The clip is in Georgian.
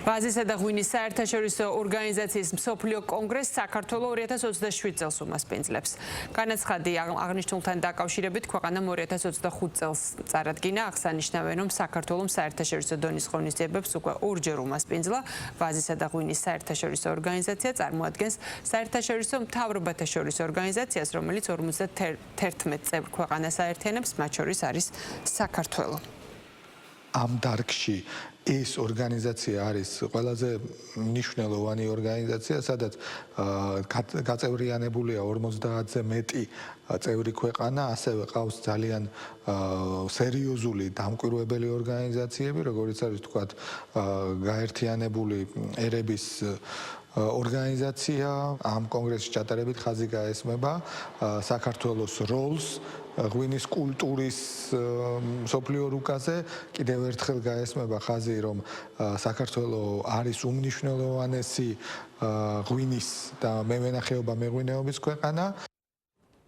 ვაზისა და ღვინის საერთაშორისო ორგანიზაციის მსოფლიო კონგრესს საქართველოს 2027 წელს უმასპინძლებს. განაცხადი აღნიშნულთან დაკავშირებით ქვეყანამ 2025 წელს წარადგინა. აღსანიშნავია, რომ საქართველოს საერთაშორისო დონის ღონისძიებებს უკვე ორჯერ უმასპინძლა. ვაზისა და ღვინის საერთაშორისო ორგანიზაცია წარმოადგენს საერთაშორისო მთავრობათა შორის ორგანიზაციას, რომელიც 51 წევრ ქვეყანას აერთიანებს, მათ შორის არის საქართველო. ამ დარგში ეს ორგანიზაცია არის ყველაზე მნიშვნელოვანი ორგანიზაცია, სადაც გაწევრიანებულია 50-ზე მეტი წევრი ქვეყანა, ასევე ყავს ძალიან სერიოზული დამკვირვებელი ორგანიზაციები, როგორიც არის თქვათ გაერთიანებული ერების ორგანიზაცია. ამ კონგრესში ჩატარებით ხაზი გაესმება საქართველოს როლს ღვინის კულტურის მსოფლიო რუკაზე. კიდევ ერთხელ გაესმება ხაზი, რომ საქართველოს არის უმნიშვნელოვანესი ღვინის და მევენახეობა მეღვინეობის ქვეყანა.